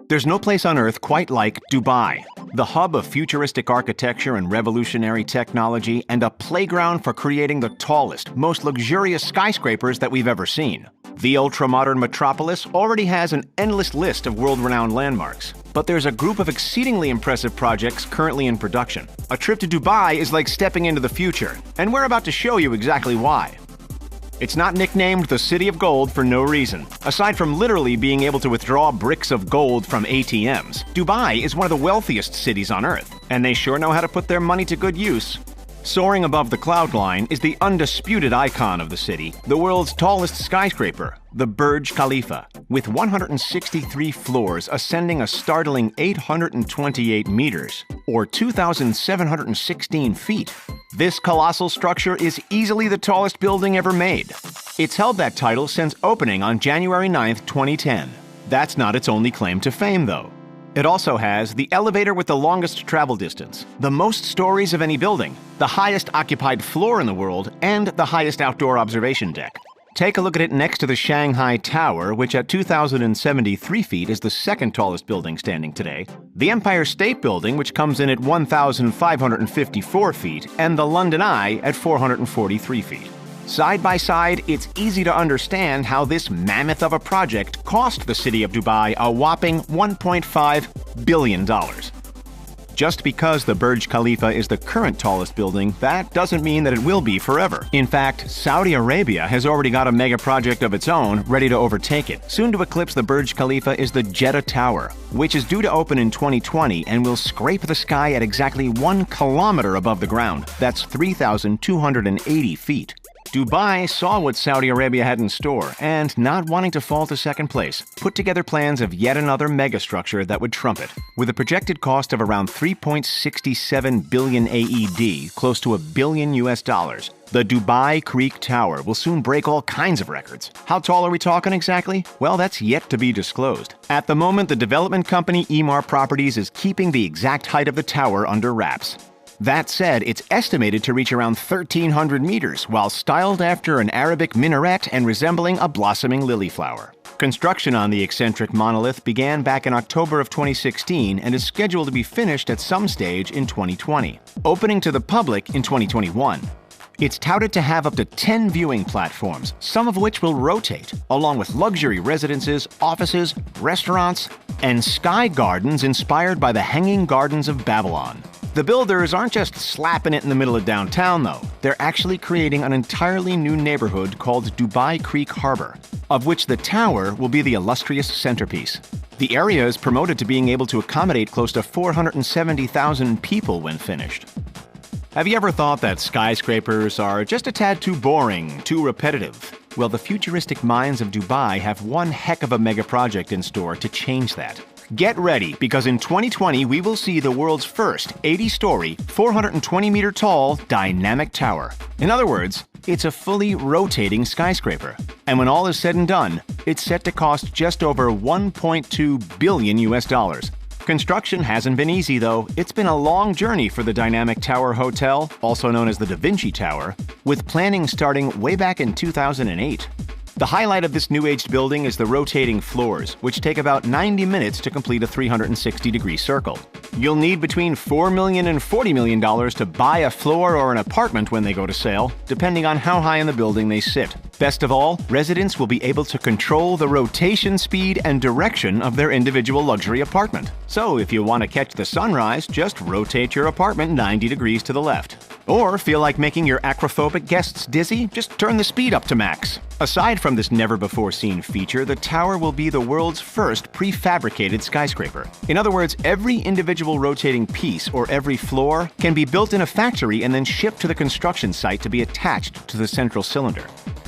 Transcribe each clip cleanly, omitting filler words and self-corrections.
There's no place on Earth quite like Dubai, the hub of futuristic architecture and revolutionary technology, and a playground for creating the tallest, most luxurious skyscrapers that we've ever seen. The ultra-modern metropolis already has an endless list of world-renowned landmarks, but there's a group of exceedingly impressive projects currently in production. A trip to Dubai is like stepping into the future, and we're about to show you exactly why. It's not nicknamed the City of Gold for no reason. Aside from literally being able to withdraw bricks of gold from ATMs, Dubai is one of the wealthiest cities on Earth, and they sure know how to put their money to good use. Soaring above the cloud line is the undisputed icon of the city, the world's tallest skyscraper, the Burj Khalifa, with 163 floors ascending a startling 828 meters, or 2,716 feet. This colossal structure is easily the tallest building ever made. It's held that title since opening on January 9, 2010. That's not its only claim to fame, though. It also has the elevator with the longest travel distance, the most stories of any building, the highest occupied floor in the world, and the highest outdoor observation deck. Take a look at it next to the Shanghai Tower, which at 2,073 feet is the second tallest building standing today, the Empire State Building, which comes in at 1,554 feet, and the London Eye at 443 feet. Side by side, it's easy to understand how this mammoth of a project cost the city of Dubai a whopping $1.5 billion. Just because the Burj Khalifa is the current tallest building, that doesn't mean that it will be forever. In fact, Saudi Arabia has already got a mega project of its own ready to overtake it. Soon to eclipse the Burj Khalifa is the Jeddah Tower, which is due to open in 2020 and will scrape the sky at exactly 1 kilometer above the ground. That's 3,280 feet. Dubai saw what Saudi Arabia had in store and, not wanting to fall to second place, put together plans of yet another megastructure that would trump it. With a projected cost of around 3.67 billion AED, close to $1 billion US, the Dubai Creek Tower will soon break all kinds of records. How tall are we talking exactly? Well, that's yet to be disclosed. At the moment, the development company Emaar Properties is keeping the exact height of the tower under wraps. That said, it's estimated to reach around 1,300 meters, while styled after an Arabic minaret and resembling a blossoming lily flower. Construction on the eccentric monolith began back in October of 2016 and is scheduled to be finished at some stage in 2020, opening to the public in 2021. It's touted to have up to 10 viewing platforms, some of which will rotate, along with luxury residences, offices, restaurants, and sky gardens inspired by the Hanging Gardens of Babylon. The builders aren't just slapping it in the middle of downtown, though. They're actually creating an entirely new neighborhood called Dubai Creek Harbor, of which the tower will be the illustrious centerpiece. The area is promoted to being able to accommodate close to 470,000 people when finished. Have you ever thought that skyscrapers are just a tad too boring, too repetitive? Well, the futuristic minds of Dubai have one heck of a mega project in store to change that. Get ready, because in 2020 we will see the world's first 80-story, 420-meter-tall dynamic tower. In other words, it's a fully rotating skyscraper. And when all is said and done, it's set to cost just over $1.2 billion US. Construction hasn't been easy, though. It's been a long journey for the Dynamic Tower Hotel, also known as the Da Vinci Tower, with planning starting way back in 2008. The highlight of this new-aged building is the rotating floors, which take about 90 minutes to complete a 360-degree circle. You'll need between $4 million and $40 million to buy a floor or an apartment when they go to sale, depending on how high in the building they sit. Best of all, residents will be able to control the rotation speed and direction of their individual luxury apartment. So if you want to catch the sunrise, just rotate your apartment 90 degrees to the left. Or feel like making your acrophobic guests dizzy? Just turn the speed up to max. Aside from this never-before-seen feature, the tower will be the world's first prefabricated skyscraper. In other words, every individual rotating piece or every floor can be built in a factory and then shipped to the construction site to be attached to the central cylinder.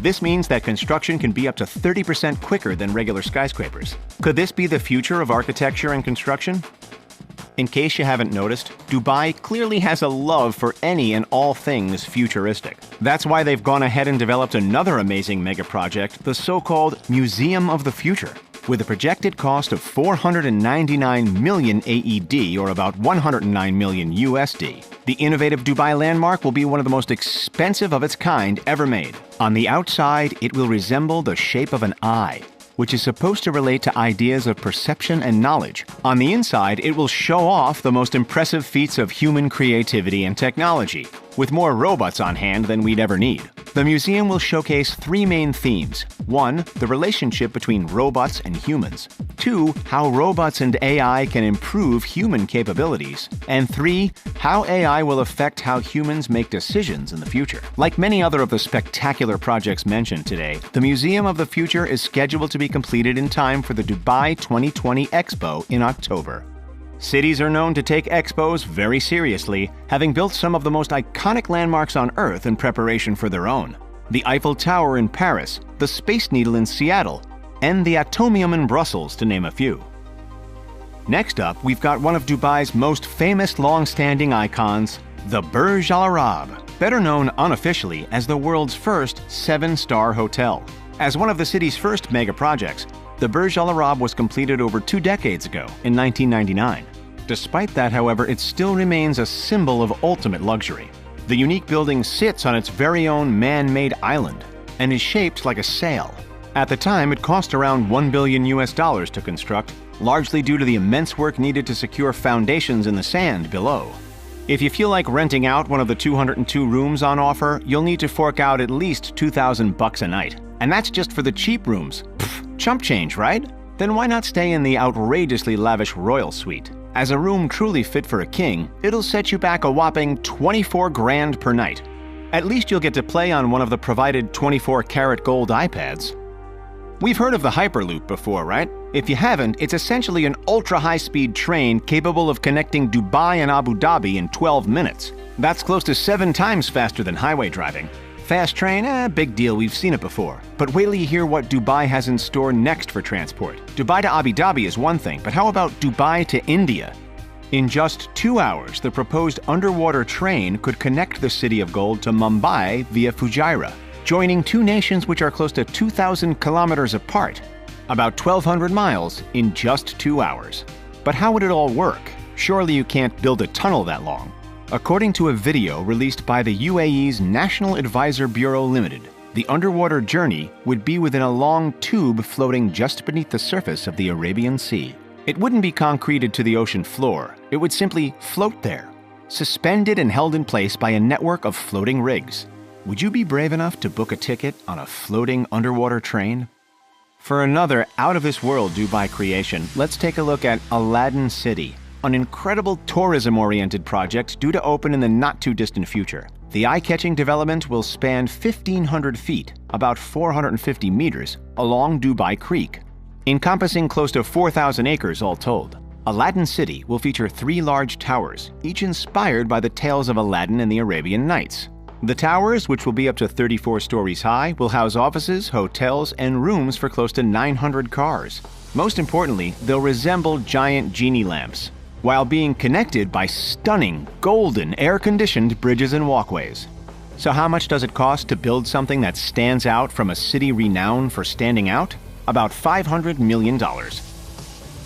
This means that construction can be up to 30% quicker than regular skyscrapers. Could this be the future of architecture and construction? In case you haven't noticed, Dubai clearly has a love for any and all things futuristic. That's why they've gone ahead and developed another amazing mega project, the so-called Museum of the Future. With a projected cost of 499 million AED, or about 109 million USD. The innovative Dubai landmark will be one of the most expensive of its kind ever made. On the outside, it will resemble the shape of an eye, which is supposed to relate to ideas of perception and knowledge. On the inside, it will show off the most impressive feats of human creativity and technology, with more robots on hand than we'd ever need. The museum will showcase three main themes. 1. The relationship between robots and humans. 2. How robots and AI can improve human capabilities. And 3. How AI will affect how humans make decisions in the future. Like many other of the spectacular projects mentioned today, the Museum of the Future is scheduled to be completed in time for the Dubai 2020 Expo in October. Cities are known to take expos very seriously, having built some of the most iconic landmarks on Earth in preparation for their own. The Eiffel Tower in Paris, the Space Needle in Seattle, and the Atomium in Brussels, to name a few. Next up, we've got one of Dubai's most famous long-standing icons, the Burj Al Arab, better known unofficially as the world's first 7-star hotel. As one of the city's first mega projects, the Burj Al Arab was completed over 2 decades ago, in 1999. Despite that, however, it still remains a symbol of ultimate luxury. The unique building sits on its very own man-made island and is shaped like a sail. At the time, it cost around $1 billion to construct, largely due to the immense work needed to secure foundations in the sand below. If you feel like renting out one of the 202 rooms on offer, you'll need to fork out at least $2,000 a night. And that's just for the cheap rooms. Pfft, chump change, right? Then why not stay in the outrageously lavish royal suite? As a room truly fit for a king, it'll set you back a whopping 24 grand per night. At least you'll get to play on one of the provided 24-karat gold iPads. We've heard of the Hyperloop before, right? If you haven't, it's essentially an ultra-high-speed train capable of connecting Dubai and Abu Dhabi in 12 minutes. That's close to 7 times faster than highway driving. Fast train, big deal, we've seen it before. But wait till you hear what Dubai has in store next for transport. Dubai to Abu Dhabi is one thing, but how about Dubai to India? In just 2 hours, the proposed underwater train could connect the City of Gold to Mumbai via Fujairah, joining two nations which are close to 2,000 kilometers apart, about 1,200 miles in just 2 hours. But how would it all work? Surely you can't build a tunnel that long. According to a video released by the UAE's National Advisor Bureau Limited, the underwater journey would be within a long tube floating just beneath the surface of the Arabian Sea. It wouldn't be concreted to the ocean floor, it would simply float there, suspended and held in place by a network of floating rigs. Would you be brave enough to book a ticket on a floating underwater train? For another out-of-this-world Dubai creation, let's take a look at Aladdin City, an incredible tourism-oriented project due to open in the not-too-distant future. The eye-catching development will span 1,500 feet, about 450 meters, along Dubai Creek, encompassing close to 4,000 acres all told. Aladdin City will feature 3 large towers, each inspired by the tales of Aladdin and the Arabian Nights. The towers, which will be up to 34 stories high, will house offices, hotels, and rooms for close to 900 cars. Most importantly, they'll resemble giant genie lamps, while being connected by stunning, golden, air-conditioned bridges and walkways. So how much does it cost to build something that stands out from a city renowned for standing out? About $500 million.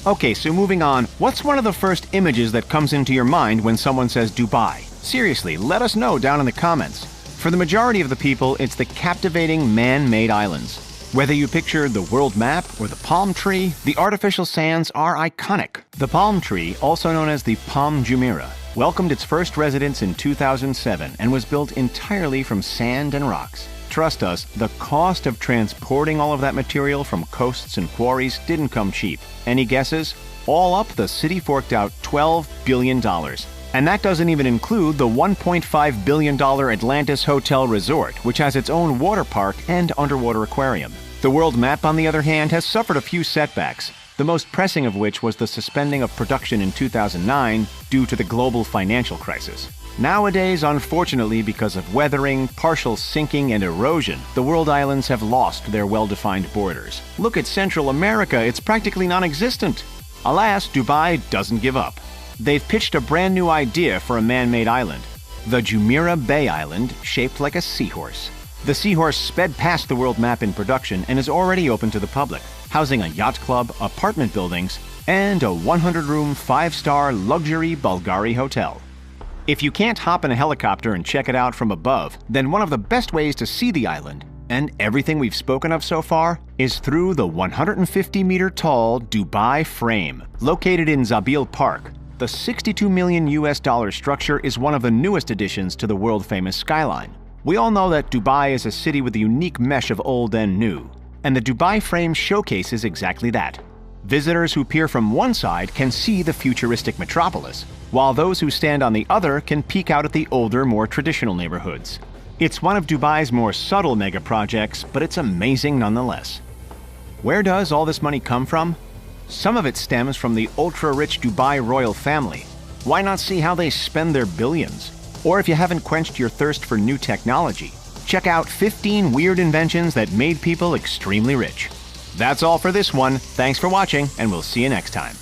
Okay, so moving on, what's one of the first images that comes into your mind when someone says Dubai? Seriously, let us know down in the comments. For the majority of the people, it's the captivating man-made islands. Whether you picture the world map or the palm tree, the artificial sands are iconic. The palm tree, also known as the Palm Jumeirah, welcomed its first residents in 2007 and was built entirely from sand and rocks. Trust us, the cost of transporting all of that material from coasts and quarries didn't come cheap. Any guesses? All up, the city forked out $12 billion. And that doesn't even include the $1.5 billion Atlantis Hotel Resort, which has its own water park and underwater aquarium. The world map, on the other hand, has suffered a few setbacks, the most pressing of which was the suspending of production in 2009 due to the global financial crisis. Nowadays, unfortunately, because of weathering, partial sinking, and erosion, the world islands have lost their well-defined borders. Look at Central America, it's practically non-existent. Alas, Dubai doesn't give up. They've pitched a brand new idea for a man-made island, the Jumeirah Bay Island, shaped like a seahorse. The seahorse sped past the world map in production and is already open to the public, housing a yacht club, apartment buildings, and a 100-room, 5-star luxury Bulgari hotel. If you can't hop in a helicopter and check it out from above, then one of the best ways to see the island And everything we've spoken of so far is through the 150-meter-tall Dubai Frame, located in Zabil Park. The $62 million structure is one of the newest additions to the world-famous skyline. We all know that Dubai is a city with a unique mesh of old and new, and the Dubai Frame showcases exactly that. Visitors who peer from one side can see the futuristic metropolis, while those who stand on the other can peek out at the older, more traditional neighborhoods. It's one of Dubai's more subtle mega projects, but it's amazing nonetheless. Where does all this money come from? Some of it stems from the ultra-rich Dubai royal family. Why not see how they spend their billions? Or if you haven't quenched your thirst for new technology, check out 15 weird inventions that made people extremely rich. That's all for this one. Thanks for watching, and we'll see you next time.